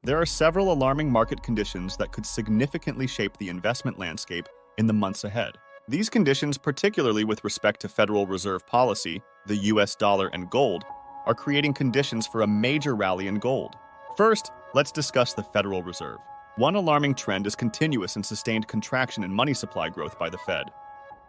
There are several alarming market conditions that could significantly shape the investment landscape in the months ahead. These conditions, particularly with respect to Federal Reserve policy, the US dollar, and gold, are creating conditions for a major rally in gold. First, let's discuss the Federal Reserve. One alarming trend is continuous and sustained contraction in money supply growth by the Fed.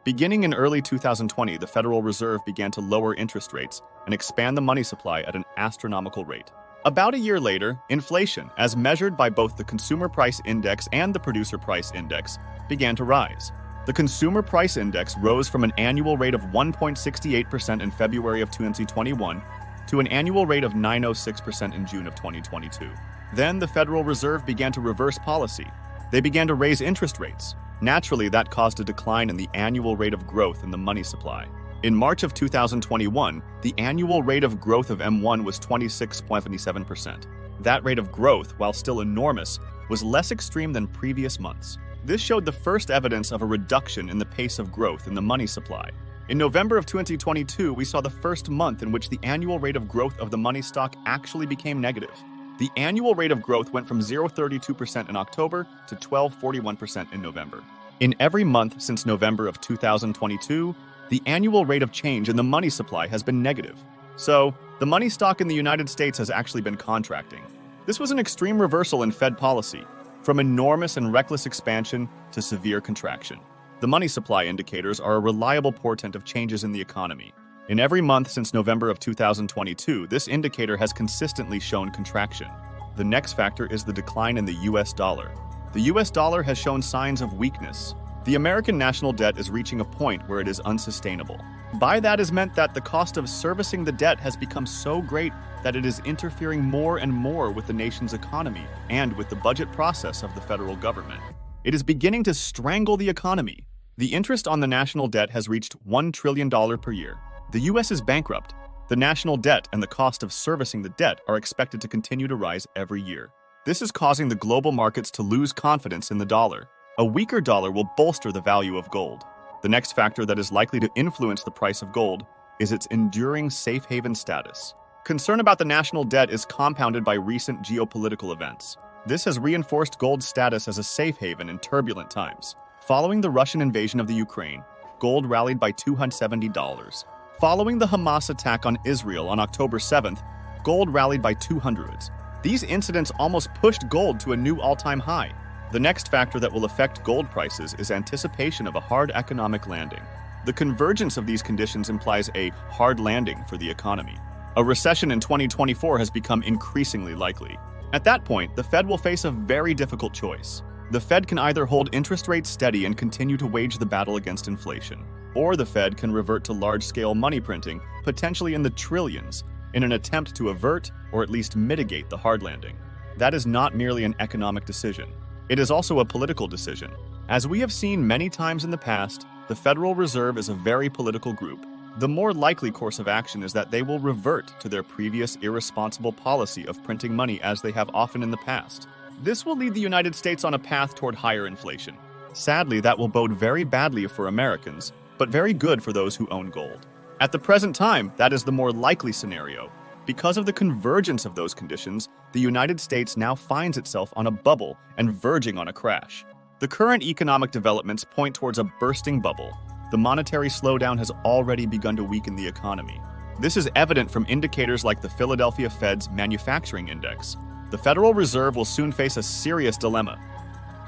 Beginning in early 2020, the Federal Reserve began to lower interest rates and expand the money supply at an astronomical rate. About a year later, inflation, as measured by both the Consumer Price Index and the Producer Price Index, began to rise. The Consumer Price Index rose from an annual rate of 1.68% in February of 2021 to an annual rate of 9.06% in June of 2022. Then the Federal Reserve began to reverse policy. They began to raise interest rates. Naturally, that caused a decline in the annual rate of growth in the money supply. In March of 2021, the annual rate of growth of M1 was 26.77%. That rate of growth, while still enormous, was less extreme than previous months. This showed the first evidence of a reduction in the pace of growth in the money supply. In November of 2022, we saw the first month in which the annual rate of growth of the money stock actually became negative. The annual rate of growth went from 0.32% in October to 12.41% in November. In every month since November of 2022, the annual rate of change in the money supply has been negative. So, the money stock in the United States has actually been contracting. This was an extreme reversal in Fed policy, from enormous and reckless expansion to severe contraction. The money supply indicators are a reliable portent of changes in the economy. In every month since November of 2022, this indicator has consistently shown contraction. The next factor is the decline in the US dollar. The US dollar has shown signs of weakness. The American national debt is reaching a point where it is unsustainable. By that is meant that the cost of servicing the debt has become so great that it is interfering more and more with the nation's economy and with the budget process of the federal government. It is beginning to strangle the economy. The interest on the national debt has reached $1 trillion per year. The US is bankrupt. The national debt and the cost of servicing the debt are expected to continue to rise every year. This is causing the global markets to lose confidence in the dollar. A weaker dollar will bolster the value of gold. The next factor that is likely to influence the price of gold is its enduring safe haven status. Concern about the national debt is compounded by recent geopolitical events. This has reinforced gold's status as a safe haven in turbulent times. Following the Russian invasion of the Ukraine, gold rallied by $270. Following the Hamas attack on Israel on October 7th, gold rallied by 200s. These incidents almost pushed gold to a new all-time high. The next factor that will affect gold prices is anticipation of a hard economic landing. The convergence of these conditions implies a hard landing for the economy. A recession in 2024 has become increasingly likely. At that point, the Fed will face a very difficult choice. The Fed can either hold interest rates steady and continue to wage the battle against inflation, or the Fed can revert to large-scale money printing, potentially in the trillions, in an attempt to avert or at least mitigate the hard landing. That is not merely an economic decision. It is also a political decision. As we have seen many times in the past, the Federal Reserve is a very political group. The more likely course of action is that they will revert to their previous irresponsible policy of printing money as they have often in the past. This will lead the United States on a path toward higher inflation. Sadly, that will bode very badly for Americans, but very good for those who own gold. At the present time, that is the more likely scenario. Because of the convergence of those conditions, the United States now finds itself on a bubble and verging on a crash. The current economic developments point towards a bursting bubble. The monetary slowdown has already begun to weaken the economy. This is evident from indicators like the Philadelphia Fed's Manufacturing Index. The Federal Reserve will soon face a serious dilemma.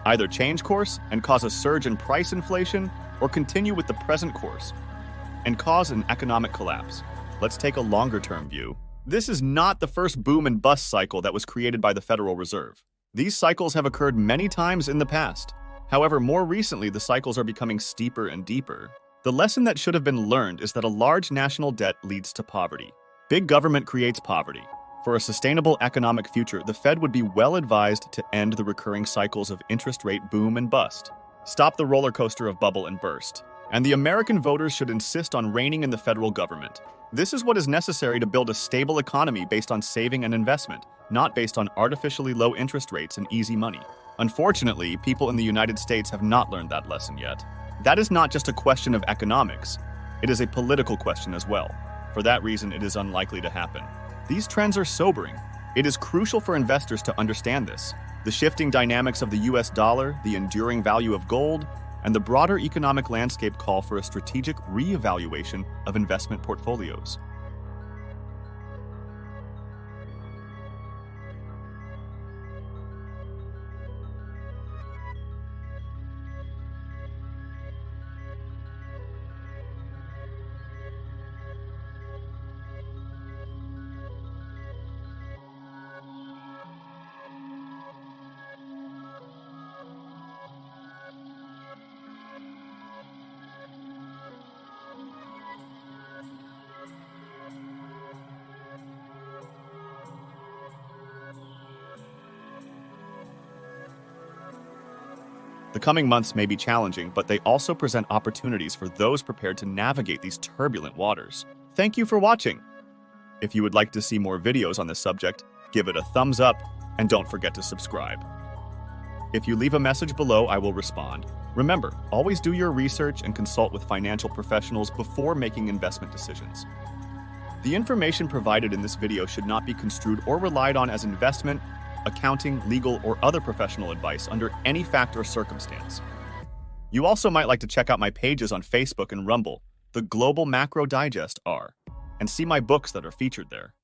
Either change course and cause a surge in price inflation, or continue with the present course and cause an economic collapse. Let's take a longer-term view. This is not the first boom and bust cycle that was created by the Federal Reserve. These cycles have occurred many times in the past. However, more recently, the cycles are becoming steeper and deeper. The lesson that should have been learned is that a large national debt leads to poverty. Big government creates poverty. For a sustainable economic future, the Fed would be well advised to end the recurring cycles of interest rate boom and bust. Stop the roller coaster of bubble and burst. And the American voters should insist on reining in the federal government. This is what is necessary to build a stable economy based on saving and investment, not based on artificially low interest rates and easy money. Unfortunately, people in the United States have not learned that lesson yet. That is not just a question of economics. It is a political question as well. For that reason, it is unlikely to happen. These trends are sobering. It is crucial for investors to understand this. The shifting dynamics of the US dollar, the enduring value of gold, and the broader economic landscape call for a strategic reevaluation of investment portfolios. The coming months may be challenging, but they also present opportunities for those prepared to navigate these turbulent waters. Thank you for watching. If you would like to see more videos on this subject, give it a thumbs up and don't forget to subscribe. If you leave a message below, I will respond. Remember, always do your research and consult with financial professionals before making investment decisions. The information provided in this video should not be construed or relied on as investment, accounting, legal, or other professional advice under any fact or circumstance. You also might like to check out my pages on Facebook and Rumble, the Global Macro Digest are, and see my books that are featured there.